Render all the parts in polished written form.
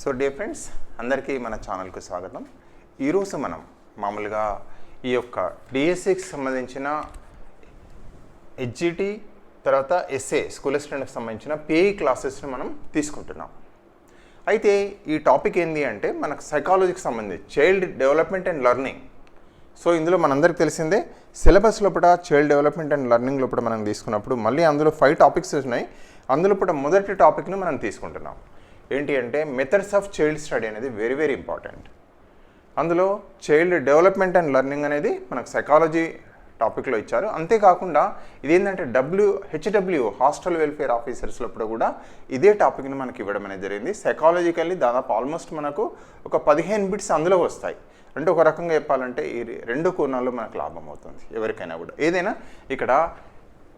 So dear friends, అందరికీ మన ఛానల్కు స్వాగతం. ఈరోజు మనం మామూలుగా ఈ యొక్క డిఎస్సికి సంబంధించిన హెచ్జిటి తర్వాత ఎస్ఏ స్కూల్ అసిస్టెంట్కి సంబంధించిన పిఐ క్లాసెస్ని మనం తీసుకుంటున్నాం. అయితే ఈ టాపిక్ ఏంటి అంటే మనకు సైకాలజీకి సంబంధించి child development and learning. So ఇందులో మనందరికీ తెలిసిందే సిలబస్ లోపల చైల్డ్ డెవలప్మెంట్ అండ్ లెర్నింగ్ లోపల మనం తీసుకున్నప్పుడు మళ్ళీ అందులో 5 టాపిక్స్ ఉన్నాయి. అందులో మొదటి టాపిక్ను మనం తీసుకుంటున్నాం. ఏంటి అంటే మెథడ్స్ ఆఫ్ చైల్డ్ స్టడీ అనేది వెరీ వెరీ ఇంపార్టెంట్. అందులో చైల్డ్ డెవలప్మెంట్ అండ్ లెర్నింగ్ అనేది మనకు సైకాలజీ టాపిక్లో ఇచ్చారు. అంతేకాకుండా ఇదేంటంటే హెచ్డబ్ల్యూ హాస్టల్ వెల్ఫేర్ ఆఫీసర్స్ లోపల కూడా ఇదే టాపిక్ని మనకి ఇవ్వడం అనేది జరిగింది. సైకాలజికల్లీ దాదాపు ఆల్మోస్ట్ మనకు ఒక 15 బిట్స్ అందులో వస్తాయి. అంటే ఒక రకంగా చెప్పాలంటే ఈ 2 కోణాల్లో మనకు లాభం అవుతుంది ఎవరికైనా కూడా. ఏదైనా ఇక్కడ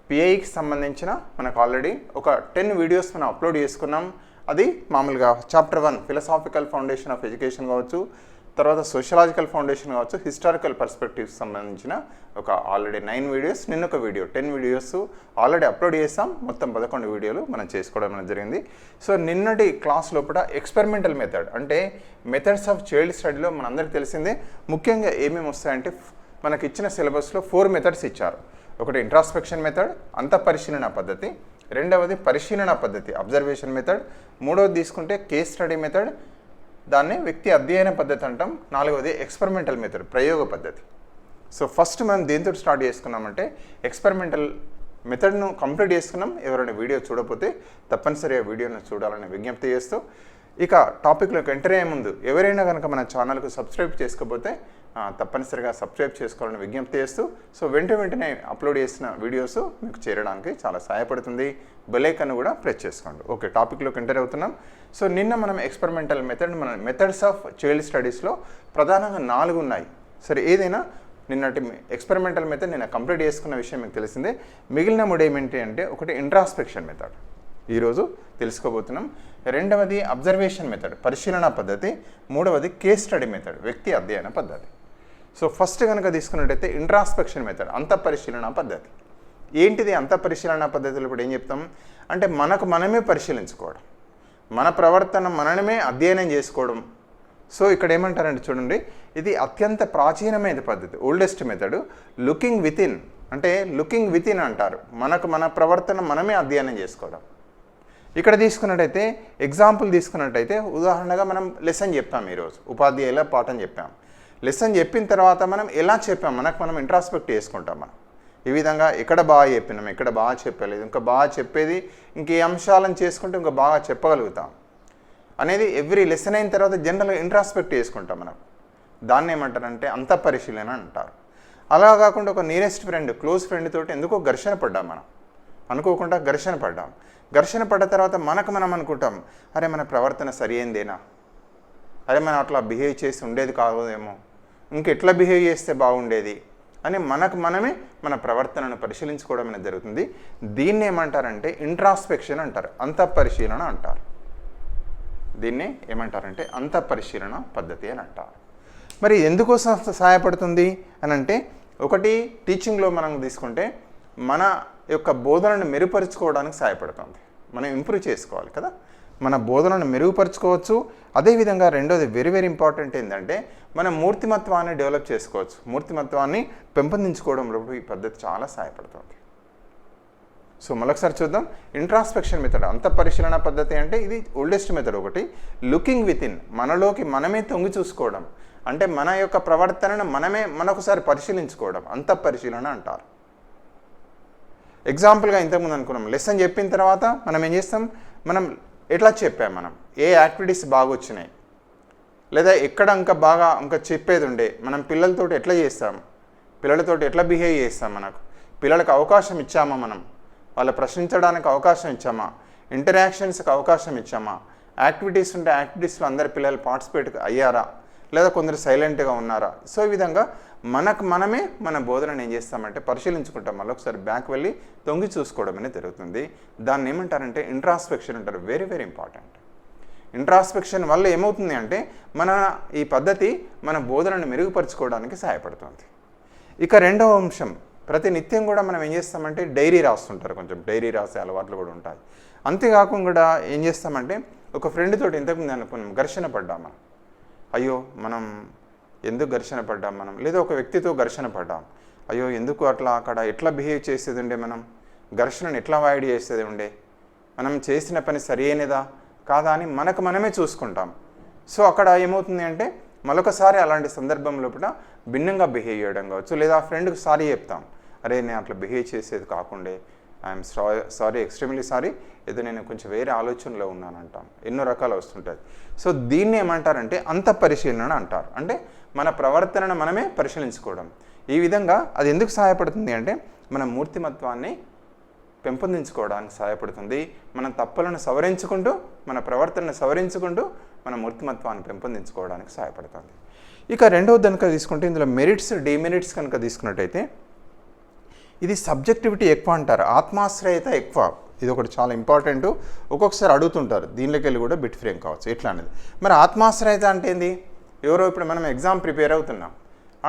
పిఐకి సంబంధించిన మనకు ఆల్రెడీ ఒక 10 వీడియోస్ మనం అప్లోడ్ చేసుకున్నాం. అది మామూలుగా chapter 1 philosophical foundation of education కావచ్చు, తర్వాత సోషలాజికల్ ఫౌండేషన్ కావచ్చు, హిస్టారికల్ పర్స్పెక్టివ్స్ సంబంధించిన ఒక ఆల్రెడీ 9 వీడియోస్, నిన్న ఒక వీడియో 10 వీడియోస్ ఆల్రెడీ అప్లోడ్ చేసాం. మొత్తం 11 వీడియోలు మనం చేసుకోవడం అనేది జరిగింది. సో నిన్నటి క్లాస్ లోపల ఎక్స్పెరిమెంటల్ మెథడ్ అంటే మెథడ్స్ ఆఫ్ చైల్డ్ స్టడీలో మనందరికీ తెలిసిందే ముఖ్యంగా ఏమేమి వస్తాయంటే మనకి ఇచ్చిన సిలబస్లో 4 మెథడ్స్ ఇచ్చారు. ఒకటి ఇంట్రాస్పెక్షన్ మెథడ్, అంతఃపరిశీలన పద్ధతి, రెండవది పరిశీలన పద్ధతి అబ్జర్వేషన్ మెథడ్, మూడవది తీసుకుంటే కేస్ స్టడీ మెథడ్, దాన్ని వ్యక్తి అధ్యయన పద్ధతి అంటాం, నాలుగవది ఎక్స్పెరిమెంటల్ మెథడ్ ప్రయోగ పద్ధతి. సో ఫస్ట్ మనం దేంతో స్టార్ట్ చేసుకున్నామంటే ఎక్స్పెరిమెంటల్ మెథడ్ను కంప్లీట్ చేసుకున్నాం. ఎవరైనా వీడియో చూడకపోతే తప్పనిసరిగా వీడియోను చూడాలని విజ్ఞప్తి చేస్తూ ఇక టాపిక్లోకి ఎంటర్ అయ్యే ముందు ఎవరైనా కనుక మన ఛానల్కు సబ్స్క్రైబ్ చేసుకోకపోతే తప్పనిసరిగా సబ్స్క్రైబ్ చేసుకోవాలని విజ్ఞప్తి చేస్తూ సో వెంటనే అప్లోడ్ చేసిన వీడియోస్ మీకు చేరడానికి చాలా సహాయపడుతుంది. బెల్ ఐకాన్ కూడా ప్రెస్ చేసుకోండి. ఓకే, టాపిక్లోకి ఎంటర్ అవుతున్నాం. సో నిన్న మనం ఎక్స్పెరిమెంటల్ మెథడ్ మన మెథడ్స్ ఆఫ్ చైల్డ్ స్టడీస్లో ప్రధానంగా 4 ఉన్నాయి. సరే, ఏదైనా నిన్నటి ఎక్స్పెరిమెంటల్ మెథడ్ నిన్న కంప్లీట్ చేసుకున్న విషయం మీకు తెలిసిందే. మిగిలిన 3 ఏమిటి అంటే ఒకటి ఇంట్రాస్పెక్షన్ మెథడ్ ఈరోజు తెలుసుకోబోతున్నాం, రెండవది అబ్జర్వేషన్ మెథడ్ పరిశీలన పద్ధతి, మూడవది కేస్ స్టడీ మెథడ్ వ్యక్తి అధ్యయన పద్ధతి. సో ఫస్ట్ కనుక తీసుకున్నట్టయితే ఇంట్రాస్పెక్షన్ మెథడ్ అంతఃపరిశీలన పద్ధతి. ఏంటిది అంతఃపరిశీలన పద్ధతిలో ఇప్పుడు ఏం చెప్తాం అంటే మనకు మనమే పరిశీలించుకోవడం, మన ప్రవర్తన మనమే అధ్యయనం చేసుకోవడం. సో ఇక్కడ ఏమంటారంటే చూడండి, ఇది అత్యంత ప్రాచీనమైన పద్ధతి, ఓల్డెస్ట్ మెథడ్. లుకింగ్ వితిన్ అంటే లుకింగ్ వితిన్ అంటారు, మనకు మన ప్రవర్తన మనమే అధ్యయనం చేసుకోవడం. ఇక్కడ తీసుకున్నట్టయితే ఎగ్జాంపుల్ తీసుకున్నట్టయితే ఉదాహరణగా మనం లెసన్ చెప్పాం, ఈరోజు ఉపాధ్యాయుల పాఠం చెప్పాం. లెసన్ చెప్పిన తర్వాత మనం ఎలా చెప్పాం మనకు మనం ఇంట్రాస్పెక్ట్ చేసుకుంటాం. మనం ఈ విధంగా ఎక్కడ బాగా చెప్పినాం, ఎక్కడ బాగా చెప్పలేదు, ఇంకా బాగా చెప్పేది ఇంకే అంశాలను చేసుకుంటే ఇంకా బాగా చెప్పగలుగుతాం అనేది ఎవ్రీ లెసన్ అయిన తర్వాత జనరల్గా ఇంట్రాస్పెక్ట్ చేసుకుంటాం. మనం దాన్ని ఏమంటారంటే అంతఃపరిశీలన అంటారు. అలా కాకుండా ఒక నియరెస్ట్ ఫ్రెండ్ క్లోజ్ ఫ్రెండ్ తోటి ఎందుకో ఘర్షణ పడ్డాం, మనం అనుకోకుండా ఘర్షణ పడ్డాం. ఘర్షణ పడ్డ తర్వాత మనకు మనం అనుకుంటాం, అరే మన ప్రవర్తన సరి అయిందేనా, అరే మనం అట్లా బిహేవ్ చేసి ఉండేది కాదేమో, ఇంకెట్లా బిహేవ్ చేస్తే బాగుండేది అని మనకు మనమే మన ప్రవర్తనను పరిశీలించుకోవడం అనేది జరుగుతుంది. దీన్ని ఏమంటారంటే ఇంట్రాస్పెక్షన్ అంటారు, అంతఃపరిశీలన అంటారు. దీన్ని ఏమంటారంటే అంతఃపరిశీలన పద్ధతి అని అంటారు. మరి ఎందుకోసం సహాయపడుతుంది అని అంటే ఒకటి టీచింగ్లో మనం తీసుకుంటే మన యొక్క బోధనను మెరుగుపరుచుకోవడానికి సహాయపడుతుంది. మనం ఇంప్రూవ్ చేసుకోవాలి కదా, మన బోధనను మెరుగుపరుచుకోవచ్చు. అదేవిధంగా రెండోది వెరీ వెరీ ఇంపార్టెంట్ ఏంటంటే మనం మూర్తిమత్వాన్ని డెవలప్ చేసుకోవచ్చు, మూర్తిమత్వాన్ని పెంపొందించుకోవడంలో ఈ పద్ధతి చాలా సహాయపడుతుంది. సో మరొకసారి చూద్దాం. ఇంట్రాస్పెక్షన్ మెథడ్ అంతఃపరిశీలన పద్ధతి అంటే ఇది ఓల్డెస్ట్ మెథడ్. ఒకటి లుకింగ్ వితిన్ మనలోకి మనమే తొంగి చూసుకోవడం, అంటే మన యొక్క ప్రవర్తనను మనొకసారి పరిశీలించుకోవడం అంతఃపరిశీలన అంటారు. ఎగ్జాంపుల్గా ఇంతకుముందు అనుకున్నాం, లెసన్ చెప్పిన తర్వాత మనం ఏం చేస్తాం, మనం ఎట్లా చెప్పాం, మనం ఏ యాక్టివిటీస్ బాగా వచ్చినాయి, లేదా ఎక్కడ ఇంకా చెప్పేది ఉండే, మనం పిల్లలతోటి ఎట్లా చేస్తాం, పిల్లలతోటి ఎట్లా బిహేవ్ చేస్తాం, మనకు పిల్లలకు అవకాశం ఇచ్చామా, మనం వాళ్ళు ప్రశ్నించడానికి అవకాశం ఇచ్చామా, ఇంటరాక్షన్స్కి అవకాశం ఇచ్చామా, యాక్టివిటీస్ ఉంటే యాక్టివిటీస్లో అందరు పిల్లలు పార్టిసిపేట్ అయ్యారా, లేదా కొందరు సైలెంట్గా ఉన్నారా. సో ఈ విధంగా మనకు మనమే మన బోధనను ఏం చేస్తామంటే పరిశీలించుకుంటాం, మళ్ళీ ఒకసారి బ్యాక్ వెళ్ళి తొంగి చూసుకోవడం అనేది జరుగుతుంది. దాన్ని ఏమంటారంటే ఇంట్రాస్పెక్షన్ అంటారు. Very very important. ఇంట్రాస్పెక్షన్ వల్ల ఏమవుతుంది అంటే ఈ పద్ధతి మన బోధనను మెరుగుపరుచుకోవడానికి సహాయపడుతుంది. ఇక రెండవ అంశం, ప్రతి నిత్యం కూడా మనం ఏం చేస్తామంటే డైరీ రాస్తుంటారు, కొంచెం డైరీ రాసే అలవాట్లు కూడా ఉంటాయి. అంతేకాకుండా ఏం చేస్తామంటే ఒక ఫ్రెండ్ తోటి ఇంతకుముందు అనుకున్నాం ఘర్షణ పడ్డాం మనం, అయ్యో మనం ఎందుకు ఘర్షణ పడ్డాం మనం, లేదా ఒక వ్యక్తితో ఘర్షణ పడ్డాం, అయ్యో ఎందుకు అట్లా అక్కడ ఎట్లా బిహేవ్ చేసేది ఉండే, మనం ఘర్షణను ఎట్లా అవాయిడ్ చేసేది ఉండే, మనం చేసిన పని సరైనదా కాదా అని మనకు మనమే చూసుకుంటాం. సో అక్కడ ఏమవుతుంది అంటే మరొకసారి అలాంటి సందర్భంలో కూడా భిన్నంగా బిహేవ్ చేయడం కావచ్చు, లేదా ఆ ఫ్రెండ్కి సారీ చెప్తాం, అరే నేను అట్లా బిహేవ్ చేసేది కాకుండా ఐఎమ్ సారీ ఎక్స్ట్రీమ్లీ సారీ, ఏదో నేను కొంచెం వేరే ఆలోచనలో ఉన్నాను అంటాం. ఎన్నో రకాలు వస్తుంటుంది. సో దీన్ని ఏమంటారంటే అంతఃపరిశీలన అంటారు. అంటే మన ప్రవర్తనను మనమే పరిశీలించుకోవడం. ఈ విధంగా అది ఎందుకు సహాయపడుతుంది అంటే మన మూర్తిమత్వాన్ని పెంపొందించుకోవడానికి సహాయపడుతుంది. మన తప్పులను సవరించుకుంటూ, మన ప్రవర్తనను సవరించుకుంటూ మన మూర్తిమత్వాన్ని పెంపొందించుకోవడానికి సహాయపడుతుంది. ఇక రెండవది కనుక తీసుకుంటే ఇందులో మెరిట్స్ డిమెరిట్స్ కనుక తీసుకున్నట్టయితే ఇది సబ్జెక్టివిటీ ఎక్కువ అంటారు, ఆత్మాశ్రయత ఎక్కువ. ఇది ఒకటి చాలా ఇంపార్టెంట్. ఒక్కొక్కసారి అడుగుతుంటారు, దీనిలోకి వెళ్ళి కూడా బిట్ ఫ్రేమ్ కావచ్చు ఎట్లా అనేది. మరి ఆత్మాశ్రయత అంటే ఏంది? ఎవరో ఇప్పుడు మనం ఎగ్జామ్ ప్రిపేర్ అవుతున్నాం,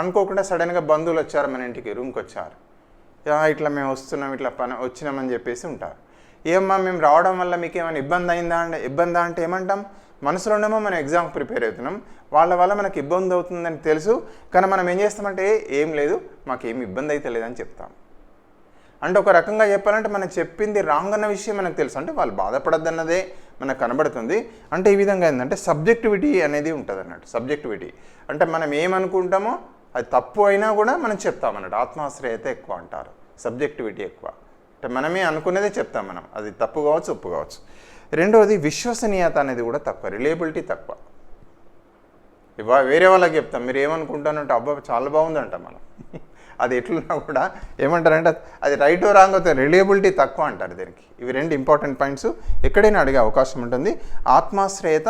అనుకోకుండా సడన్గా బంధువులు వచ్చారు మన ఇంటికి, రూమ్కి వచ్చారు, ఇట్లా మేము వస్తున్నాం, ఇట్లా పని వచ్చినామని చెప్పేసి ఉంటారు. ఏమమ్మా మేము రావడం వల్ల మీకు ఏమైనా ఇబ్బందా అంటే ఏమంటాం? మనసులోనేమో మనం ఎగ్జామ్ ప్రిపేర్ అవుతున్నాం, వాళ్ళ వల్ల మనకు ఇబ్బంది అవుతుందని తెలుసు, కానీ మనం ఏం చేస్తామంటే ఏం లేదు, మాకేం ఇబ్బంది అయితే లేదని చెప్తాం. అంటే ఒక రకంగా చెప్పాలంటే మనం చెప్పింది రాంగ్ అన్న విషయం మనకు తెలుసు, అంటే వాళ్ళు బాధపడద్దన్నదే మనకు కనబడుతుంది. అంటే ఈ విధంగా ఏంటంటే సబ్జెక్టివిటీ అనేది ఉంటుంది అన్నట్టు. సబ్జెక్టివిటీ అంటే మనం ఏమనుకుంటామో అది తప్పు అయినా కూడా మనం చెప్తామన్నట్టు. ఆత్మాశ్రయత ఎక్కువ అంటారు, సబ్జెక్టివిటీ ఎక్కువ. అంటే మనమే అనుకునేదే చెప్తాం మనం, అది తప్పు కావచ్చు ఒప్పు కావచ్చు. రెండవది విశ్వసనీయత అనేది కూడా తక్కువ, రిలయబిలిటీ తక్కువ. వేరే వాళ్ళకి చెప్తాం, మీరు ఏమనుకుంటానంటే అబ్బా చాలా బాగుందంట మనం, అది ఎట్లున్నా కూడా ఏమంటారంటే అది రైట్ రాంగ్ అవుతుంది, రిలయబిలిటీ తక్కువ అంటారు దీనికి. ఇవి రెండు ఇంపార్టెంట్ పాయింట్స్, ఎక్కడైనా అడిగే అవకాశం ఉంటుంది. ఆత్మాశ్రయత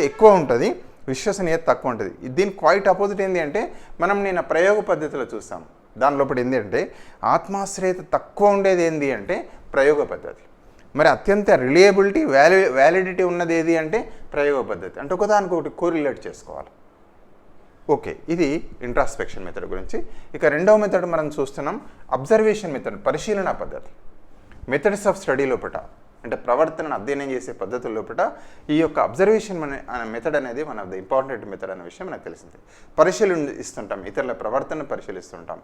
ఎక్కువ ఉంటుంది, విశ్వసనీయత తక్కువ ఉంటుంది. దీనికి క్వైట్ అపోజిట్ ఏంటి అంటే మనం నేను ప్రయోగ పద్ధతిలో చూస్తాం, దాని లోపల ఏంటి అంటే ఆత్మాశ్రయత తక్కువ ఉండేది ఏంటి అంటే ప్రయోగ పద్ధతి. మరి అత్యంత రిలయబిలిటీ వ్యాలిడిటీ ఉన్నది ఏది అంటే ప్రయోగ పద్ధతి. అంటే ఒకదానికొకటి కోరిలేట్ చేసుకోవాలి. ఓకే, ఇది ఇంట్రాస్పెక్షన్ మెథడ్ గురించి. ఇక రెండవ మెథడ్ మనం చూస్తున్నాం అబ్జర్వేషన్ మెథడ్, పరిశీలన పద్ధతి. మెథడ్స్ ఆఫ్ స్టడీ లోపల అంటే ప్రవర్తనను అధ్యయనం చేసే పద్ధతుల లోపల ఈ యొక్క అబ్జర్వేషన్ అనే మెథడ్ అనేది one of the important method అనే విషయం మనకు తెలిసింది. పరిశీలిస్తుంటాం, ఇతరుల ప్రవర్తనను పరిశీలిస్తుంటాం.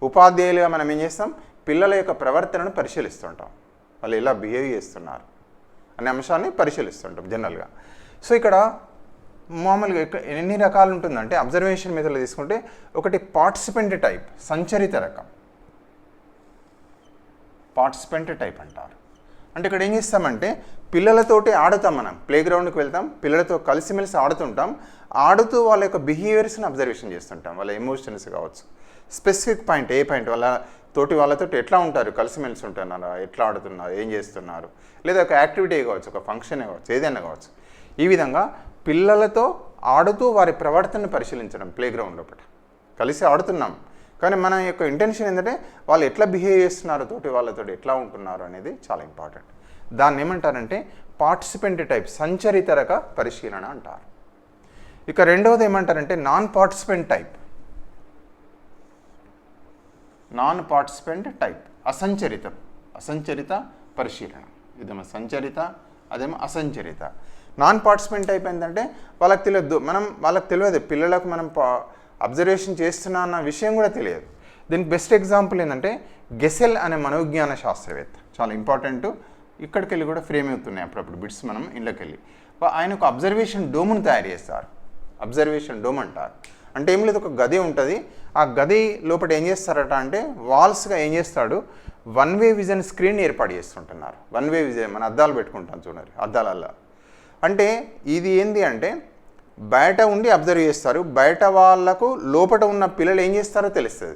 ఉపాధ్యాయులుగా మనం ఏం చేస్తాం? పిల్లల యొక్క ప్రవర్తనను పరిశీలిస్తుంటాం, వాళ్ళు ఎలా బిహేవ్ చేస్తున్నారు అనే అంశాన్ని పరిశీలిస్తుంటాం జనరల్గా. సో ఇక్కడ మామూలుగా ఎన్ని రకాలు ఉంటుందంటే అబ్జర్వేషన్ మెథడ్లో తీసుకుంటే ఒకటి పార్టిసిపెంట్ టైప్, సంచరిత రకం. పార్టిసిపెంట్ టైప్ అంటారు. అంటే ఇక్కడ ఏం చేస్తామంటే పిల్లలతోటి ఆడుతాం, మనం ప్లే గ్రౌండ్కి వెళ్తాం, పిల్లలతో కలిసిమెలిసి ఆడుతుంటాం, ఆడుతూ వాళ్ళ యొక్క బిహేవియర్స్ని అబ్జర్వేషన్ చేస్తుంటాం, వాళ్ళ ఎమోషన్స్ కావచ్చు. స్పెసిఫిక్ పాయింట్, ఏ పాయింట్ వాళ్ళతో ఎట్లా ఉంటారు, కలిసిమెలిసి ఉంటున్నారా, ఎట్లా ఆడుతున్నారు, ఏం చేస్తున్నారు, లేదా ఒక యాక్టివిటీ కావచ్చు, ఒక ఫంక్షన్ కావచ్చు, ఏదైనా కావచ్చు. ఈ విధంగా పిల్లలతో ఆడుతూ వారి ప్రవర్తనను పరిశీలించడం. ప్లే గ్రౌండ్ లోపల కలిసి ఆడుతున్నాం, కానీ మన యొక్క ఇంటెన్షన్ ఏంటంటే వాళ్ళు ఎట్లా బిహేవ్ చేస్తున్నారు, వాళ్ళతో ఎట్లా ఉంటున్నారు అనేది చాలా ఇంపార్టెంట్. దాన్ని ఏమంటారంటే పార్టిసిపెంట్ టైప్, సంచరిత రక పరిశీలన అంటారు. ఇక రెండవది ఏమంటారంటే non participant type. Non participant type అసంచరిత పరిశీలన. ఇదేమో సంచరిత, అదేమో అసంచరిత. నాన్ పార్టిసిపెంట్ టైప్ ఏంటంటే వాళ్ళకి తెలియదు, పిల్లలకు మనం అబ్జర్వేషన్ చేస్తున్నా అన్న విషయం కూడా తెలియదు. దీనికి బెస్ట్ ఎగ్జాంపుల్ ఏంటంటే గెసెల్ అనే మనోవిజ్ఞాన శాస్త్రవేత్త, చాలా ఇంపార్టెంట్. ఇక్కడికి వెళ్ళి కూడా ఫ్రేమ్ అవుతున్నాయి అప్పుడప్పుడు బిట్స్ మనం ఇళ్ళకి వెళ్ళి. ఆయన ఒక అబ్జర్వేషన్ డోమ్ను తయారు చేస్తారు, అబ్జర్వేషన్ డోమ్ అంటారు. అంటే ఏం లేదు, ఒక గది ఉంటుంది, ఆ గది లోపల ఏం చేస్తారట అంటే వాల్స్గా ఏం చేస్తాడు, వన్ వే విజన్ స్క్రీన్ ఏర్పాటు చేస్తుంటున్నారు. వన్ వే విజన్ మన అద్దాలు పెట్టుకుంటాం చూడండి, అద్దాలల్లా. అంటే ఇది ఏంది అంటే బయట ఉండి అబ్జర్వ్ చేస్తారు, బయట వాళ్ళకు లోపల ఉన్న పిల్లలు ఏం చేస్తారో తెలుస్తుంది.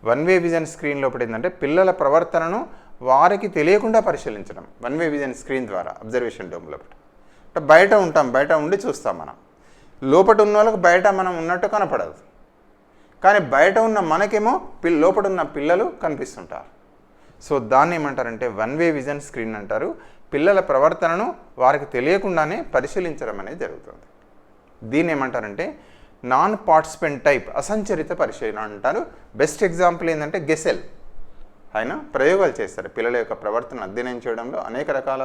వన్ వే విజన్ స్క్రీన్ లోపల ఏంటంటే పిల్లల ప్రవర్తనను వారికి తెలియకుండా పరిశీలించడం, వన్ వే విజన్ స్క్రీన్ ద్వారా అబ్జర్వేషన్ డోమ్ లోపల. అంటే బయట ఉండి చూస్తాం మనం, లోపల ఉన్న వాళ్ళకు బయట మనం ఉన్నట్టు కనపడదు, కానీ బయట ఉన్న మనకేమో లోపల ఉన్న పిల్లలు కనిపిస్తుంటారు. సో దాన్ని ఏమంటారంటే వన్ వే విజన్ స్క్రీన్ అంటారు. పిల్లల ప్రవర్తనను వారికి తెలియకుండానే పరిశీలించడం అనేది జరుగుతుంది. దీన్ని ఏమంటారంటే నాన్ పార్టిసిపెంట్ టైప్, అసంచరిత పరిశీలన అంటారు. బెస్ట్ ఎగ్జాంపుల్ ఏంటంటే గెసెల్. ఆయన ప్రయోగాలు చేస్తారు, పిల్లల యొక్క ప్రవర్తన అధ్యయనం చేయడంలో అనేక రకాల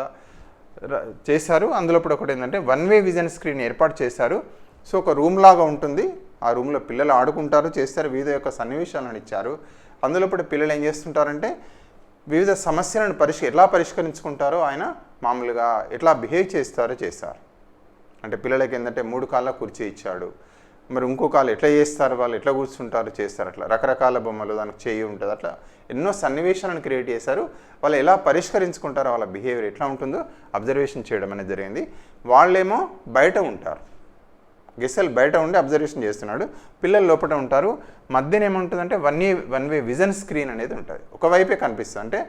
చేశారు. అందులో ఇప్పుడు ఒకటి ఏంటంటే వన్ వే విజన్ స్క్రీన్ ఏర్పాటు చేశారు. సో ఒక రూమ్ లాగా ఉంటుంది, ఆ రూమ్లో పిల్లలు ఆడుకుంటారు, చేస్తారు, వివిధ యొక్క సన్నివేశాలను ఇచ్చారు. అందులో ఇప్పుడు పిల్లలు ఏం చేస్తుంటారంటే వివిధ సమస్యలను ఎలా పరిష్కరించుకుంటారో ఆయన మామూలుగా ఎట్లా బిహేవ్ చేస్తారో చేశారు. అంటే పిల్లలకి ఏంటంటే 3 కాళ్ళ కుర్చీ ఇచ్చాడు, మరి ఇంకో కాళ్ళు ఎట్లా చేస్తారు, వాళ్ళు ఎట్లా కూర్చుంటారు చేస్తారు, అట్లా రకరకాల బొమ్మలు, దానికి చేయి ఉంటుంది, అట్లా ఎన్నో సన్నివేశాలను క్రియేట్ చేశారు. వాళ్ళు ఎలా పరిష్కరించుకుంటారో, వాళ్ళ బిహేవియర్ ఎట్లా ఉంటుందో అబ్జర్వేషన్ చేయడం అనేది జరిగింది. వాళ్ళేమో బయట ఉంటారు, గెస్సెల్ బయట ఉండి అబ్జర్వేషన్ చేస్తున్నాడు, పిల్లలు లోపల ఉంటారు. మధ్యన ఏముంటుందంటే వన్ వే విజన్ స్క్రీన్ అనేది ఉంటుంది, ఒకవైపే కనిపిస్తుంది. అంటే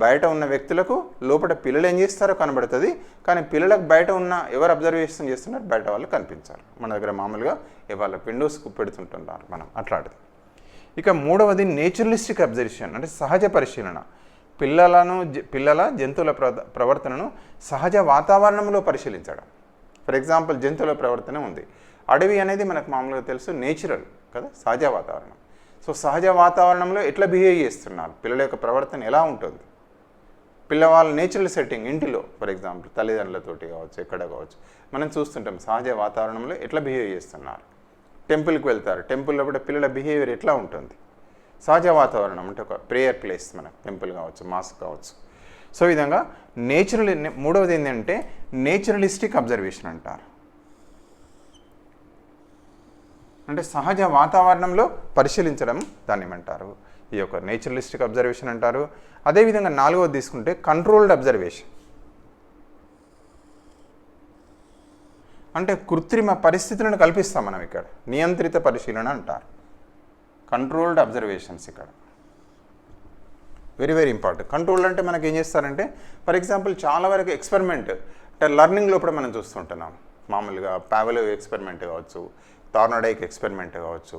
బయట ఉన్న వ్యక్తులకు లోపల పిల్లలు ఏం చేస్తారో కనబడుతుంది, కానీ పిల్లలకు బయట ఉన్న ఎవరు అబ్జర్వేషన్ చేస్తున్నారు బయట వాళ్ళు కనిపించారు. మన దగ్గర మామూలుగా ఇవాళ విండోస్కు పెడుతుంటున్నారు మనం అట్లాంటిది. ఇక మూడవది నేచురలిస్టిక్ అబ్జర్వేషన్, అంటే సహజ పరిశీలన. పిల్లల జంతువుల ప్రవర్తనను సహజ వాతావరణంలో పరిశీలించడం. ఫర్ ఎగ్జాంపుల్ జంతువుల ప్రవర్తన ఉంది, అడవి అనేది మనకు మామూలుగా తెలుసు నేచురల్ కదా, సహజ వాతావరణం. సో సహజ వాతావరణంలో ఎట్లా బిహేవ్ చేస్తున్నారు, పిల్లల యొక్క ప్రవర్తన ఎలా ఉంటుంది, పిల్లవాళ్ళ నేచురల్ సెట్టింగ్ ఇంటిలో ఫర్ ఎగ్జాంపుల్ తల్లిదండ్రులతోటి కావచ్చు, ఎక్కడ కావచ్చు, మనం చూస్తుంటాం సహజ వాతావరణంలో ఎట్లా బిహేవ్ చేస్తున్నారు. టెంపుల్కి వెళ్తారు, టెంపుల్లో కూడా పిల్లల బిహేవియర్ ఎట్లా ఉంటుంది, సహజ వాతావరణం అంటే ఒక ప్రేయర్ ప్లేస్, మనకు టెంపుల్ కావచ్చు, మాస్క్ కావచ్చు. సో ఈ విధంగా మూడవది ఏంటంటే నేచురలిస్టిక్ అబ్జర్వేషన్ అంటారు, అంటే సహజ వాతావరణంలో పరిశీలించడం దాన్ని ఏమంటారు, ఈ యొక్క నేచురలిస్టిక్ అబ్జర్వేషన్ అంటారు. అదేవిధంగా నాలుగవది తీసుకుంటే కంట్రోల్డ్ అబ్జర్వేషన్, అంటే కృత్రిమ పరిస్థితులను కల్పిస్తాం మనం ఇక్కడ, నియంత్రిత పరిశీలన అంటారు, కంట్రోల్డ్ అబ్జర్వేషన్స్. ఇక్కడ వెరీ వెరీ ఇంపార్టెంట్. కంట్రోల్డ్ అంటే మనకి ఏం చేస్తారంటే ఫర్ ఎగ్జాంపుల్ చాలా వరకు ఎక్స్పెరిమెంట్ అంటే లెర్నింగ్ లోపల మనం చూస్తుంటున్నాం, మామూలుగా పావెలోవ్ ఎక్స్పెరిమెంట్ కావచ్చు, థార్నడైక్ ఎక్స్పెరిమెంట్ కావచ్చు,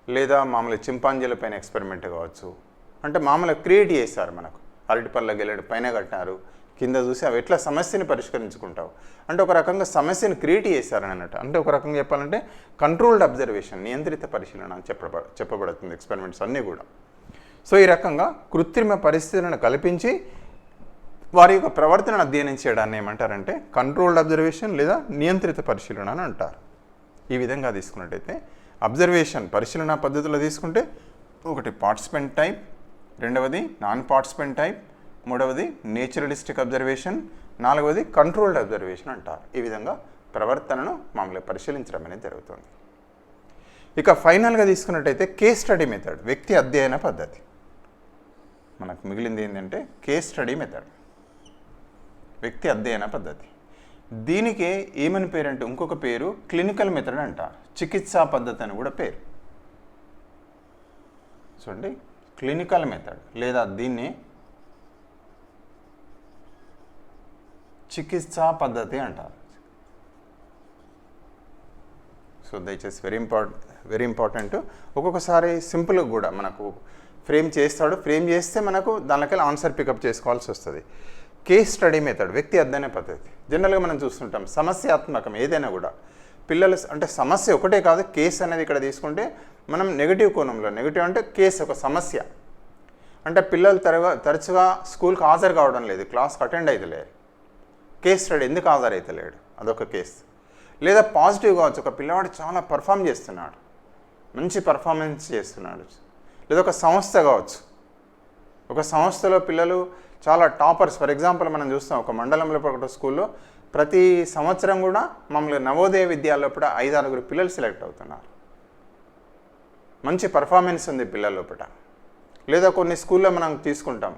లేదా మామూలు చింపాంజీల పైన ఎక్స్పెరిమెంట్ కావచ్చు. అంటే మామూలుగా క్రియేట్ చేశారు, మనకు అరటిపళ్ళ గెలడు పైన కట్టినారు, కింద చూసి అవి ఎట్లా సమస్యని పరిష్కరించుకుంటావు అంటే ఒక రకంగా సమస్యను క్రియేట్ చేశారని అన్నట్టు. అంటే ఒక రకంగా చెప్పాలంటే కంట్రోల్డ్ అబ్జర్వేషన్, నియంత్రిత పరిశీలన అని చెప్పబడుతుంది ఎక్స్పెరిమెంట్స్ అన్నీ కూడా. సో ఈ రకంగా కృత్రిమ పరిస్థితులను కల్పించి వారి యొక్క ప్రవర్తనను అధ్యయనం చేయడాన్ని ఏమంటారంటే కంట్రోల్డ్ అబ్జర్వేషన్ లేదా నియంత్రిత పరిశీలన అని అంటారు. ఈ విధంగా తీసుకున్నట్టయితే అబ్జర్వేషన్ పరిశీలన పద్ధతిలో తీసుకుంటే ఒకటి పార్టిసిపెంట్ టైప్, రెండవది నాన్ పార్టిసిపెంట్ టైప్, మూడవది నేచురలిస్టిక్ అబ్జర్వేషన్, నాలుగవది కంట్రోల్డ్ అబ్జర్వేషన్ అంటారు. ఈ విధంగా ప్రవర్తనను మామూలుగా పరిశీలించడం అనేది జరుగుతుంది. ఇక ఫైనల్గా తీసుకున్నట్టయితే కేస్ స్టడీ మెథడ్, వ్యక్తి అధ్యయన పద్ధతి. మనకు మిగిలింది ఏంటంటే కేస్ స్టడీ మెథడ్, వ్యక్తి అధ్యయన పద్ధతి. దీనికే ఏమని పేరు అంటే ఇంకొక పేరు క్లినికల్ మెథడ్ అంటారు, చికిత్సా పద్ధతి అని కూడా పేరు. చూడండి క్లినికల్ మెథడ్ లేదా దీన్ని చికిత్సా పద్ధతి అంటారు. సో దయచేసి వెరీ ఇంపార్టెంట్. ఒక్కొక్కసారి సింపుల్గా కూడా మనకు ఫ్రేమ్ చేస్తాడు, ఫ్రేమ్ చేస్తే మనకు దానికెళ్ళి ఆన్సర్ పికప్ చేసుకోవాల్సి వస్తుంది. కేస్ స్టడీ మెథడ్, వ్యక్తి అధ్యయన పద్ధతి. జనరల్గా మనం చూస్తుంటాం సమస్యాత్మకం ఏదైనా కూడా పిల్లలు అంటే సమస్య ఒకటే కాదు, కేసు అనేది ఇక్కడ తీసుకుంటే మనం నెగిటివ్ కోణంలో, నెగిటివ్ అంటే కేసు ఒక సమస్య అంటే పిల్లలు తరచుగా స్కూల్కి హాజరు కావడం లేదు, క్లాస్కి అటెండ్ అవుతలేరు, కేస్ స్టడీ ఎందుకు హాజరు అవుతలేడు అదొక కేసు. లేదా పాజిటివ్ కావచ్చు, ఒక పిల్లవాడు చాలా పర్ఫామ్ చేస్తున్నాడు, మంచి పర్ఫార్మెన్స్ చేస్తున్నాడు. లేదా ఒక సంస్థ కావచ్చు, ఒక సంస్థలో పిల్లలు చాలా టాపర్స్. ఫర్ ఎగ్జాంపుల్ మనం చూస్తాం ఒక మండలంలో ఒక స్కూల్లో ప్రతి సంవత్సరం కూడా మామూలుగా నవోదయ విద్యాలలోపల 5-6 పిల్లలు సెలెక్ట్ అవుతున్నారు, మంచి పర్ఫార్మెన్స్ ఉంది పిల్లల లోపల. లేదా కొన్ని స్కూల్లో మనం తీసుకుంటాం,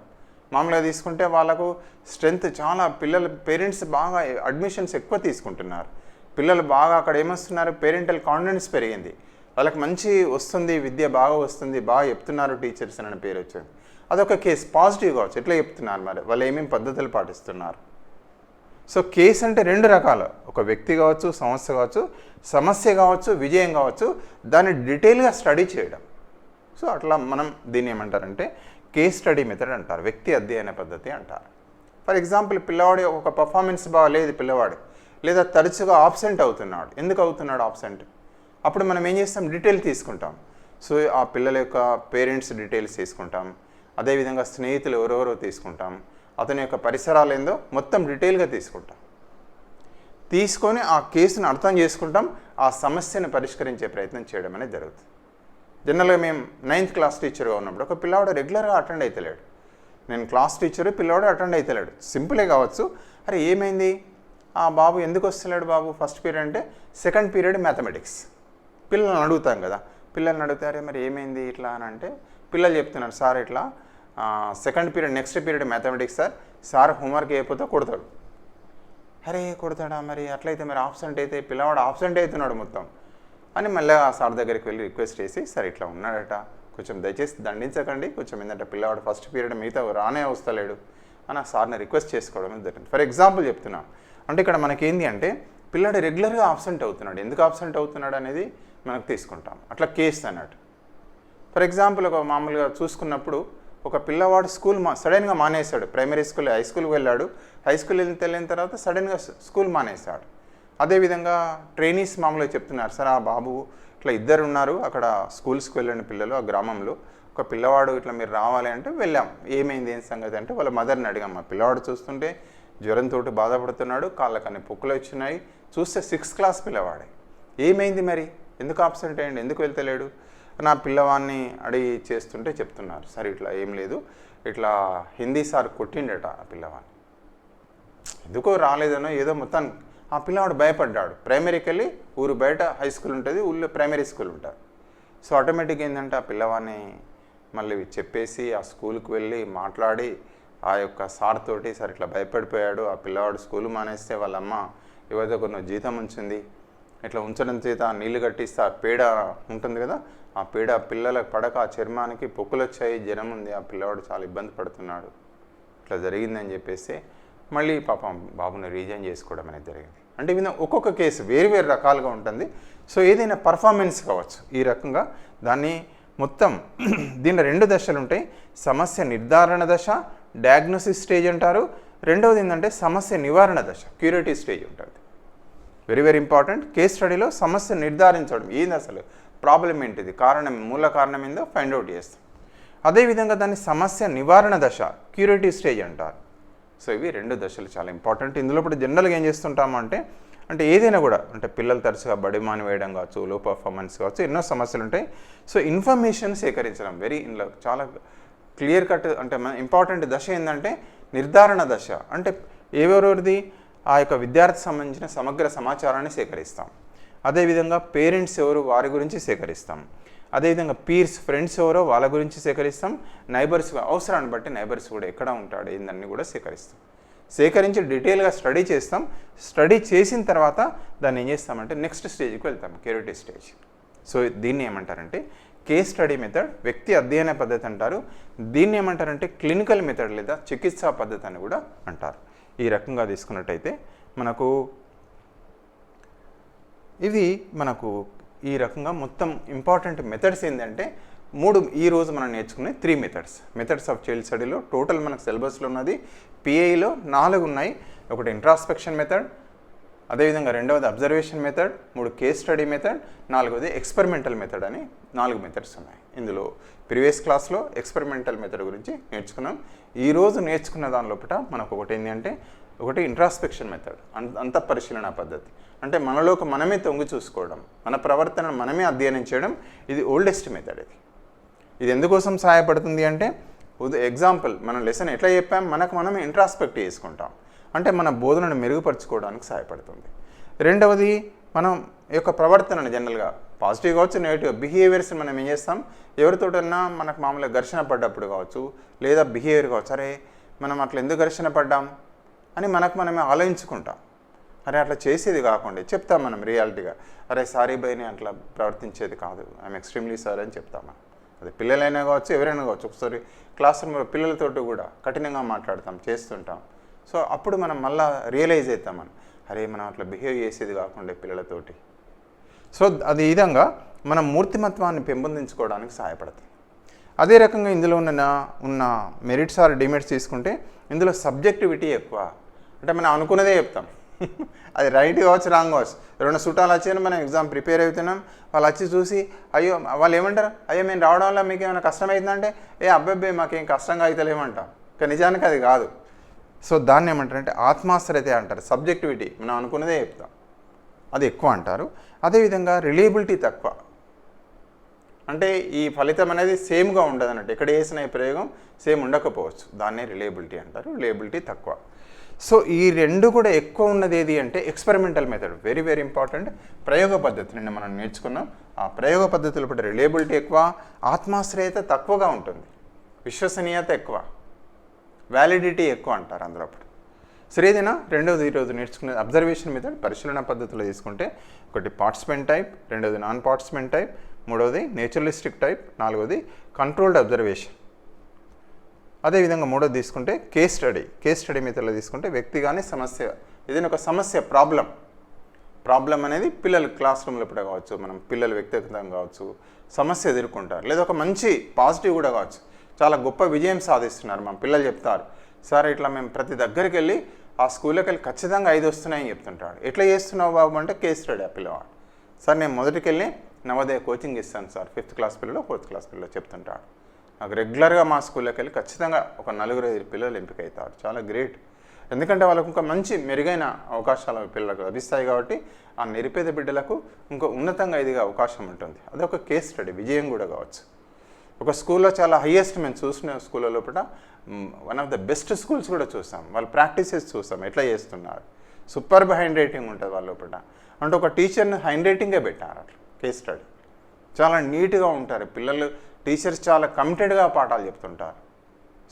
మామూలుగా తీసుకుంటే వాళ్ళకు స్ట్రెంగ్త్ చాలా, పిల్లల పేరెంట్స్ బాగా అడ్మిషన్స్ ఎక్కువ తీసుకుంటున్నారు, పిల్లలు బాగా అక్కడ ఏమొస్తున్నారు పేరెంటల్ కాన్ఫిడెన్స్ పెరిగింది, వాళ్ళకి మంచి వస్తుంది, విద్య బాగా వస్తుంది, బాగా చెప్తున్నారు టీచర్స్ అనే పేరు వచ్చింది. అదొక కేసు, పాజిటివ్ కావచ్చు. ఎట్లా చెప్తున్నారు మరి, వాళ్ళు ఏమేమి పద్ధతులు పాటిస్తున్నారు. సో కేసు అంటే 2 రకాలు, ఒక వ్యక్తి కావచ్చు, సంస్థ కావచ్చు, సమస్య కావచ్చు, విజయం కావచ్చు, దాన్ని డీటెయిల్గా స్టడీ చేయడం. సో అట్లా మనం దీన్ని ఏమంటారంటే కేస్ స్టడీ మెథడ్ అంటారు, వ్యక్తి అధ్యయన పద్ధతి అంటారు. ఫర్ ఎగ్జాంపుల్ పిల్లవాడి ఒక పర్ఫార్మెన్స్ బాగాలేదు పిల్లవాడు, లేదా తరచుగా ఆబ్సెంట్ అవుతున్నాడు, ఎందుకు అవుతున్నాడు ఆబ్సెంట్, అప్పుడు మనం ఏం చేస్తాం డీటెయిల్ తీసుకుంటాం. సో ఆ పిల్లల యొక్క పేరెంట్స్ డీటెయిల్స్ తీసుకుంటాం, అదేవిధంగా స్నేహితులు ఎవరెవరో తీసుకుంటాం, అతని యొక్క పరిసరాలు ఏందో మొత్తం డీటెయిల్గా తీసుకొని ఆ కేసును అర్థం చేసుకుంటాం, ఆ సమస్యను పరిష్కరించే ప్రయత్నం చేయడం అనేది జరుగుతుంది. జనరల్గా మేము 9th క్లాస్ టీచర్గా ఉన్నప్పుడు ఒక పిల్లవాడు రెగ్యులర్గా అటెండ్ అవుతలేడు. నేను క్లాస్ టీచరు, పిల్లవాడు అటెండ్ అవుతలేడు. సింపులే కావచ్చు, అరే ఏమైంది ఆ బాబు ఎందుకు వస్తలేడు బాబు ఫస్ట్ పీరియడ్ అంటే సెకండ్ పీరియడ్ మ్యాథమెటిక్స్. పిల్లల్ని అడుగుతాం కదా, పిల్లల్ని అడుగుతారే మరి ఏమైంది ఇట్లా అని అంటే పిల్లలు చెప్తున్నారు, సార్ ఇట్లా second period next period mathematics sir homework అయిపోతే కొడతాడు. అరే కొడతాడా, మరి అట్లయితే మరి ఆబ్సెంట్ అయితే పిల్లవాడు ఆబ్సెంట్ అవుతున్నాడు మొత్తం అని మళ్ళీ ఆ సార్ దగ్గరికి వెళ్ళి రిక్వెస్ట్ చేసి, సార్ ఇట్లా ఉన్నాడట, కొంచెం దయచేసి దండించకండి, కొంచెం ఏంటంటే పిల్లవాడు ఫస్ట్ పీరియడ్ మిగతా రానే వస్తలేడు అని ఆ సార్ని రిక్వెస్ట్ చేసుకోవడం జరిగింది. ఫర్ ఎగ్జాంపుల్ చెప్తున్నా, అంటే ఇక్కడ మనకేంది అంటే పిల్లాడు రెగ్యులర్గా ఆబ్సెంట్ అవుతున్నాడు, ఎందుకు ఆబ్సెంట్ అవుతున్నాడు అనేది మనకు తీసుకుంటాం. అట్లా కేసు అన్నట్టు. ఫర్ ఎగ్జాంపుల్ ఒక మామూలుగా చూసుకున్నప్పుడు ఒక పిల్లవాడు స్కూల్ సడన్గా మానేశాడు. ప్రైమరీ స్కూల్ హై స్కూల్కి వెళ్ళాడు, హై స్కూల్ వెళ్ళిన తర్వాత సడన్గా స్కూల్ మానేశాడు. అదేవిధంగా ట్రైనీస్ మామూలుగా చెప్తున్నారు, సార్ ఆ బాబు ఇట్లా ఇద్దరు ఉన్నారు అక్కడ స్కూల్స్కి వెళ్ళిన పిల్లలు ఆ గ్రామంలో, ఒక పిల్లవాడు ఇట్లా మీరు రావాలి అంటే వెళ్ళాం. ఏమైంది ఏం సంగతి అంటే వాళ్ళ మదర్ని అడిగాం, మా పిల్లవాడు చూస్తుంటే జ్వరంతో బాధపడుతున్నాడు, కాళ్ళకన్నీ పొక్కులు వచ్చినాయి, చూస్తే 6th క్లాస్ పిల్లవాడే, ఏమైంది మరి ఎందుకు ఆబ్సెంట్ అయ్యండి, ఎందుకు వెళ్తలేడు నా పిల్లవాడిని అడిగి చేస్తుంటే చెప్తున్నారు, సార్ ఇట్లా ఏం లేదు, ఇట్లా హిందీ సార్ కొట్టిండట ఆ పిల్లవాడిని, ఎందుకో రాలేదనో ఏదో మొత్తం ఆ పిల్లవాడు భయపడ్డాడు. ప్రైమరీకి వెళ్ళి ఊరు బయట హై స్కూల్ ఉంటుంది, ఊళ్ళో ప్రైమరీ స్కూల్ ఉంటుంది. సో ఆటోమేటిక్గా ఏంటంటే ఆ పిల్లవాడిని మళ్ళీ చెప్పేసి ఆ స్కూల్కి వెళ్ళి మాట్లాడి ఆ యొక్క సార్ తోటి, సార్ ఇట్లా భయపడిపోయాడు, ఆ పిల్లవాడు స్కూల్ మానేస్తే వాళ్ళమ్మ ఏవైతే కొన్ని జీతం ఉంచింది, ఇట్లా ఉంచడం చేత నీళ్లు కట్టిస్తే ఆ పేడ ఉంటుంది కదా, ఆ పేడ పిల్లలకు పడక ఆ చర్మానికి పొక్కులు వచ్చాయి, జ్వరం ఉంది, ఆ పిల్లవాడు చాలా ఇబ్బంది పడుతున్నాడు, ఇట్లా జరిగిందని చెప్పేసి మళ్ళీ పాపం బాబుని రీజైన్ చేసుకోవడం అనేది జరిగింది. అంటే ఇవి ఒక్కొక్క కేసు వేరు వేరు రకాలుగా ఉంటుంది. సో ఏదైనా పర్ఫార్మెన్స్ కావచ్చు ఈ రకంగా దాన్ని మొత్తం దీనిలో 2 దశలు ఉంటాయి. సమస్య నిర్ధారణ దశ, డయాగ్నోసిస్ స్టేజ్ అంటారు. రెండవది ఏంటంటే సమస్య నివారణ దశ, క్యూరేటివ్ స్టేజ్ ఉంటుంది. Very very important. కేస్ స్టడీలో సమస్య నిర్ధారించడం, ఏంది అసలు ప్రాబ్లం ఏంటిది, కారణం మూల కారణం ఏందో ఫైండ్ అవుట్ చేస్తాం. అదేవిధంగా దాన్ని సమస్య నివారణ దశ, క్యూరేటివ్ స్టేజ్ అంటారు. సో ఇవి 2 దశలు చాలా ఇంపార్టెంట్. ఇందులో ఇప్పుడు జనరల్గా ఏం చేస్తుంటాము అంటే ఏదైనా కూడా అంటే పిల్లలు తరచుగా బడి మానివేయడం కావచ్చు, లో పర్ఫార్మెన్స్ కావచ్చు, ఎన్నో సమస్యలు ఉంటాయి. సో ఇన్ఫర్మేషన్ సేకరించడం ఇందులో చాలా క్లియర్ కట్. అంటే ఇంపార్టెంట్ దశ ఏంటంటే నిర్ధారణ దశ. అంటే ఎవరెవరిది ఆ యొక్క విద్యార్థి సంబంధించిన సమగ్ర సమాచారాన్ని సేకరిస్తాం. అదేవిధంగా పేరెంట్స్ ఎవరు వారి గురించి సేకరిస్తాం. అదేవిధంగా పీర్స్ ఫ్రెండ్స్ ఎవరో వాళ్ళ గురించి సేకరిస్తాం. నైబర్స్ అవసరాన్ని బట్టి నైబర్స్ కూడా ఎక్కడ ఉంటాడు ఏందన్నీ కూడా సేకరించి డీటెయిల్గా స్టడీ చేస్తాం. స్టడీ చేసిన తర్వాత దాన్ని ఏం చేస్తామంటే నెక్స్ట్ స్టేజ్కి వెళ్తాం, క్యూరేటివ్ స్టేజ్. సో దీన్ని ఏమంటారంటే కేస్ స్టడీ మెథడ్, వ్యక్తి అధ్యయన పద్ధతి అంటారు. దీన్ని ఏమంటారంటే క్లినికల్ మెథడ్ లేదా చికిత్సా పద్ధతి అని కూడా అంటారు. ఈ రకంగా తీసుకున్నట్టయితే మనకు ఈ రకంగా మొత్తం ఇంపార్టెంట్ మెథడ్స్ ఏంటంటే 3 ఈరోజు మనం నేర్చుకునే 3 మెథడ్స్ ఆఫ్ చైల్డ్ స్టడీలో టోటల్ మనకు సిలబస్లో ఉన్నది పిఐలో 4 ఉన్నాయి. ఒకటి ఇంట్రాస్పెక్షన్ మెథడ్, అదేవిధంగా రెండవది observation method, 3 case study method, 4వది ఎక్స్పెరిమెంటల్ మెథడ్ అని 4 మెథడ్స్ ఉన్నాయి. ఇందులో ప్రీవియస్ క్లాస్లో ఎక్స్పెరిమెంటల్ మెథడ్ గురించి నేర్చుకున్నాం. ఈరోజు నేర్చుకున్న దాని లోపల మనకు ఒకటి ఏంటంటే ఒకటి ఇంట్రాస్పెక్షన్ మెథడ్, అంతఃపరిశీలన పద్ధతి. అంటే మనలోకి మనమే తొంగి చూసుకోవడం, మన ప్రవర్తనను మనమే అధ్యయనం చేయడం. ఇది ఓల్డెస్ట్ మెథడ్. ఇది ఎందుకోసం సహాయపడుతుంది అంటే ఎగ్జాంపుల్ మనం లెసన్ ఎట్లా చెప్పాం, మనకు మనమే ఇంట్రాస్పెక్ట్ చేసుకుంటాం, అంటే మన బోధనను మెరుగుపరచుకోవడానికి సహాయపడుతుంది. రెండవది మనం యొక్క ప్రవర్తనను జనరల్గా పాజిటివ్ కావచ్చు, నెగిటివ్ బిహేవియర్స్ని మనం ఏం చేస్తాం, ఎవరితోటన్నా మనకు మామూలుగా ఘర్షణ పడ్డప్పుడు కావచ్చు, లేదా బిహేవియర్ కావచ్చు, అరే మనం అట్లా ఎందుకు ఘర్షణ పడ్డాం అని మనకు మనమే ఆలోచించుకుంటాం. అరే అట్లా చేసేది కాకుండా చెప్తాం మనం రియాలిటీగా, అరే సారీ బై నేను అట్లా ప్రవర్తించేది కాదు, ఐఎమ్ ఎక్స్ట్రీమ్లీ సారీ అని చెప్తాం మనం. అది పిల్లలైనా కావచ్చు, ఎవరైనా కావచ్చు. ఒకసారి క్లాస్ రూమ్లో పిల్లలతోటి కూడా కఠినంగా మాట్లాడతాం, చేస్తుంటాం. సో అప్పుడు మనం మళ్ళీ రియలైజ్ అవుతాం, అరే మనం అట్లా బిహేవ్ చేసేది కాకుండా పిల్లలతోటి. సో అది ఈ విధంగా మనం మూర్తిమత్వాన్ని పెంపొందించుకోవడానికి సహాయపడుతుంది. అదే రకంగా ఇందులో ఉన్న మెరిట్స్ ఆర్ డిమెరిట్స్ తీసుకుంటే ఇందులో సబ్జెక్టివిటీ ఎక్కువ. అంటే మనం అనుకున్నదే చెప్తాం, అది రైట్ కావచ్చు రాంగ్ కావచ్చు. ఎవరైనా చుట్టాలు వచ్చాయని మనం ఎగ్జామ్ ప్రిపేర్ అవుతున్నాం, వాళ్ళు వచ్చి చూసి అయ్యో వాళ్ళు ఏమంటారు, అయ్యో మేము రావడం వల్ల మీకు ఏమైనా కష్టమవుతుందంటే అబ్బాయి మాకేం కష్టంగా అవుతలేమంటాం. కానీ నిజానికి అది కాదు. సో దాన్ని ఏమంటారంటే ఆత్మాశ్రయత అంటారు. సబ్జెక్టివిటీ మనం అనుకున్నదే చెప్తాం, అది ఎక్కువ అంటారు. అదేవిధంగా రిలయబిలిటీ తక్కువ, అంటే ఈ ఫలితం అనేది సేమ్గా ఉండదు అన్నట్టు, ఎక్కడ వేసిన ఈ ప్రయోగం సేమ్ ఉండకపోవచ్చు, దాన్నే రిలయబిలిటీ అంటారు. రిలయబిలిటీ తక్కువ. సో ఈ రెండు కూడా ఎక్కువ ఉన్నది ఏది అంటే experimental method, very very important. ప్రయోగ పద్ధతి నిన్న మనం నేర్చుకున్నాం. ఆ ప్రయోగ పద్ధతులు కూడా రిలయబిలిటీ ఎక్కువ, ఆత్మాశ్రయత తక్కువగా ఉంటుంది, విశ్వసనీయత ఎక్కువ, వ్యాలిడిటీ ఎక్కువ అంటారు అందులో. సరే, ఏదైనా రెండవది ఈరోజు నేర్చుకునేది అబ్జర్వేషన్ మెథడ్. పరిశీలన పద్ధతిలో తీసుకుంటే ఒకటి పార్టిసిపెంట్ టైప్, రెండవది నాన్ పార్టిసిపెంట్ టైప్, మూడవది నేచురలిస్టిక్ టైప్, నాలుగవది కంట్రోల్డ్ అబ్జర్వేషన్. అదేవిధంగా మూడోది తీసుకుంటే కేస్ స్టడీ. కేస్ స్టడీ మెథడ్లో తీసుకుంటే వ్యక్తి కానీ సమస్య, ఏదైనా ఒక సమస్య ప్రాబ్లం అనేది పిల్లలు క్లాస్ రూమ్లో కూడా కావచ్చు, మనం పిల్లలు వ్యక్తిగతంగా కావచ్చు సమస్య ఎదుర్కొంటారు, లేదా ఒక మంచి పాజిటివ్ కూడా కావచ్చు, చాలా గొప్ప విజయం సాధిస్తున్నారు. మా పిల్లలు చెప్తారు, సార్ ఇట్లా మేము ప్రతి దగ్గరికి వెళ్ళి ఆ స్కూల్లోకి వెళ్ళి ఖచ్చితంగా 5 వస్తున్నాయని చెప్తుంటాడు. ఎట్లా చేస్తున్నావు బాబు అంటే కేస్ స్టడీ. ఆ పిల్లవాడు, సార్ నేను మొదటికి వెళ్ళి నవోదయ కోచింగ్ ఇస్తాను సార్, 5th క్లాస్ పిల్లలు 4th క్లాస్ పిల్లలు చెప్తుంటాడు. నాకు రెగ్యులర్గా మా స్కూల్లోకి వెళ్ళి ఖచ్చితంగా ఒక 4-5 పిల్లలు ఎంపిక అవుతారు. చాలా గ్రేట్, ఎందుకంటే వాళ్ళకు ఇంకా మంచి మెరుగైన అవకాశాలు పిల్లలకు లభిస్తాయి కాబట్టి ఆ నిరుపేద బిడ్డలకు ఇంకా ఉన్నతంగా ఇదిగా అవకాశం ఉంటుంది. అదొక కేస్ స్టడీ, విజయం కూడా కావచ్చు. ఒక స్కూల్లో చాలా హయ్యెస్ట్ మేము చూసిన స్కూళ్ళ లోపల one of the best schools కూడా చూసాం. వాళ్ళ ప్రాక్టీసెస్ చూసాం, ఎట్లా చేస్తున్నారు, సూపర్బ్ హ్యాండ్ రైటింగ్ ఉంటుంది వాళ్ళ లోపల. అంటే ఒక టీచర్ని హ్యాండ్ రైటింగే పెట్టారు అట్లా. కేస్ స్టడీ చాలా నీట్గా ఉంటారు పిల్లలు, టీచర్స్ చాలా కమిటెడ్గా పాఠాలు చెప్తుంటారు.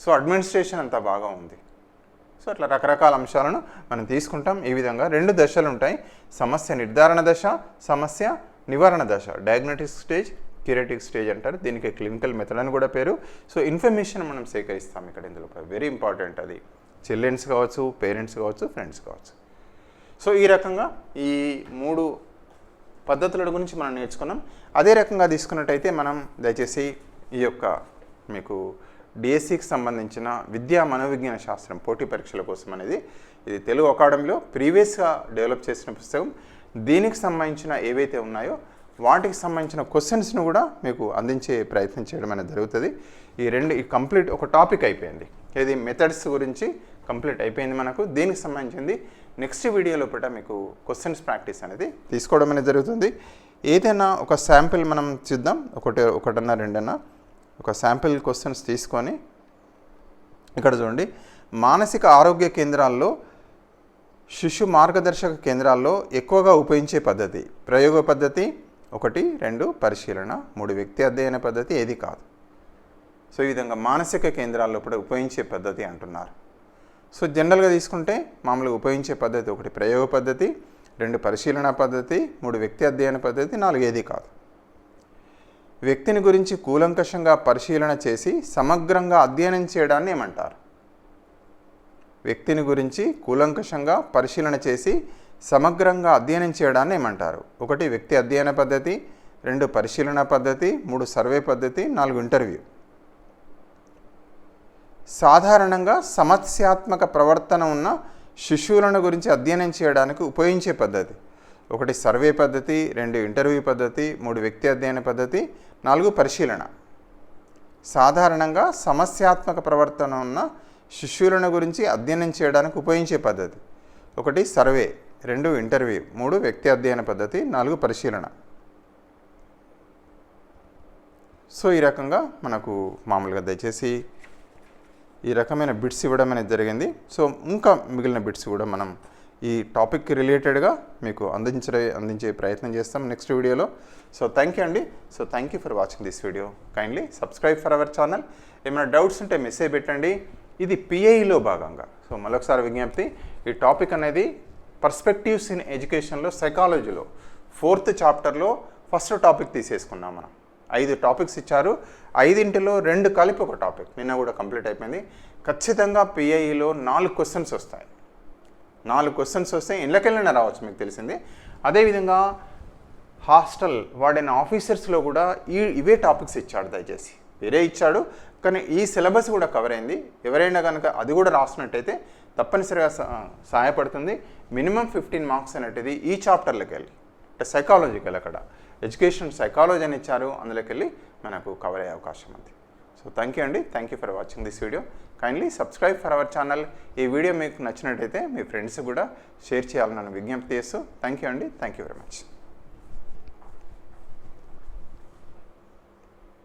సో అడ్మినిస్ట్రేషన్ అంతా బాగా ఉంది. సో అట్లా రకరకాల అంశాలను మనం తీసుకుంటాం. ఈ విధంగా 2 దశలు ఉంటాయి, సమస్య నిర్ధారణ దశ, సమస్య నివారణ దశ. డయాగ్నోస్టిక్ స్టేజ్, క్యూరేటివ్ స్టేజ్ అంటారు, దీనికి క్లినికల్ మెథడ్ అని కూడా పేరు. సో ఇన్ఫర్మేషన్ మనం సేకరిస్తాం ఇక్కడ, ఇందులో వెరీ ఇంపార్టెంట్. అది చిల్డ్రన్స్ కావచ్చు, పేరెంట్స్ కావచ్చు, ఫ్రెండ్స్ కావచ్చు. సో ఈ రకంగా ఈ 3 పద్ధతుల గురించి మనం నేర్చుకున్నాం. అదే రకంగా తీసుకున్నట్టయితే మనం దయచేసి ఈ యొక్క మీకు డిఎస్సికి సంబంధించిన విద్యా మనోవిజ్ఞాన శాస్త్రం పోటీ పరీక్షల కోసం అనేది ఇది తెలుగు అకాడమీలో ప్రీవియస్గా డెవలప్ చేసిన పుస్తకం. దీనికి సంబంధించిన ఏవైతే ఉన్నాయో వాటికి సంబంధించిన క్వశ్చన్స్ను కూడా మీకు అందించే ప్రయత్నం చేయడం అనేది జరుగుతుంది. ఈ కంప్లీట్ ఒక టాపిక్ అయిపోయింది, ఇది మెథడ్స్ గురించి కంప్లీట్ అయిపోయింది మనకు. దీనికి సంబంధించింది నెక్స్ట్ వీడియో లోపల మీకు క్వశ్చన్స్ ప్రాక్టీస్ అనేది తీసుకోవడం అనేది జరుగుతుంది. ఏదైనా ఒక శాంపిల్ మనం చూద్దాం, ఒకటన్నా రెండన్నా ఒక శాంపిల్ క్వశ్చన్స్ తీసుకొని ఇక్కడ చూడండి. మానసిక ఆరోగ్య కేంద్రాల్లో, శిశు మార్గదర్శక కేంద్రాల్లో ఎక్కువగా ఉపయోగించే పద్ధతి ప్రయోగ పద్ధతి 1, 2 పరిశీలన, 3 వ్యక్తి అధ్యయన పద్ధతి ఏది కాదు. సో ఈ విధంగా మానసిక కేంద్రాల్లో కూడా ఉపయోగించే పద్ధతి అంటున్నారు. సో జనరల్గా తీసుకుంటే మామూలుగా ఉపయోగించే పద్ధతి 1 ప్రయోగ పద్ధతి, 2 పరిశీలన పద్ధతి, 3 వ్యక్తి అధ్యయన పద్ధతి, 4 ఏది కాదు. వ్యక్తిని గురించి కూలంకషంగా పరిశీలన చేసి సమగ్రంగా అధ్యయనం చేయడాన్ని ఏమంటారు? వ్యక్తిని గురించి కూలంకషంగా పరిశీలన చేసి సమగ్రంగా అధ్యయనం చేయడాన్ని ఏమంటారు? 1 వ్యక్తి అధ్యయన పద్ధతి, 2 పరిశీలన పద్ధతి, 3 సర్వే పద్ధతి, 4 ఇంటర్వ్యూ. సాధారణంగా సమస్యాత్మక ప్రవర్తన ఉన్న శిశువులను గురించి అధ్యయనం చేయడానికి ఉపయోగించే పద్ధతి 1 సర్వే పద్ధతి, 2 ఇంటర్వ్యూ పద్ధతి, 3 వ్యక్తి అధ్యయన పద్ధతి, 4 పరిశీలన. సాధారణంగా సమస్యాత్మక ప్రవర్తన ఉన్న శిశువులను గురించి అధ్యయనం చేయడానికి ఉపయోగించే పద్ధతి 1 సర్వే, 2 ఇంటర్వ్యూ, 3 వ్యక్తి అధ్యయన పద్ధతి, 4 పరిశీలన. సో ఈ రకంగా మనకు మామూలుగా దయచేసి ఈ రకమైన బిట్స్ ఇవ్వడం అనేది జరిగింది. సో ఇంకా మిగిలిన బిట్స్ కూడా మనం ఈ టాపిక్కి రిలేటెడ్గా మీకు అందించే ప్రయత్నం చేస్తాం నెక్స్ట్ వీడియోలో. సో థ్యాంక్ యూ అండి. So thank you for watching this video. Kindly subscribe for our channel. ఏమైనా డౌట్స్ ఉంటే మెసేజ్ పెట్టండి. ఇది పిఐలో భాగంగా. సో మరొకసారి విజ్ఞప్తి, ఈ టాపిక్ అనేది పర్స్పెక్టివ్స్ ఇన్ ఎడ్యుకేషన్లో సైకాలజీలో 4th చాప్టర్లో ఫస్ట్ టాపిక్ తీసేసుకున్నాం మనం. 5 టాపిక్స్ ఇచ్చారు, 5లో 2 కలిపి ఒక టాపిక్ నిన్న కూడా కంప్లీట్ అయిపోయింది. ఖచ్చితంగా పిఐలో 4 క్వశ్చన్స్ వస్తాయి. 4 క్వశ్చన్స్ వస్తే ఇళ్ళకెళ్ళినా రావచ్చు, మీకు తెలిసింది. అదేవిధంగా హాస్టల్ వార్డెన్ ఆఫీసర్స్లో కూడా ఇవే టాపిక్స్ ఇచ్చాడు. దయచేసి వేరే ఇచ్చాడు, కానీ ఈ సిలబస్ కూడా కవర్ అయింది. ఎవరైనా కనుక అది కూడా రాసినట్టయితే తప్పనిసరిగా సహాయపడుతుంది. మినిమం 15 మార్క్స్ అనేటిది ఈ చాప్టర్లోకి వెళ్ళి, అంటే సైకాలజీకి వెళ్ళి, అక్కడ ఎడ్యుకేషన్ సైకాలజీ అని ఇచ్చారు, అందులోకి వెళ్ళి మనకు కవర్ అయ్యే అవకాశం ఉంది. So so thank you for watching this video. Kindly subscribe for our channel. ఈ వీడియో మీకు నచ్చినట్టయితే మీ ఫ్రెండ్స్ కూడా షేర్ చేయాలని విజ్ఞప్తి చేస్తూ థ్యాంక్ యూ వెరీ మచ్.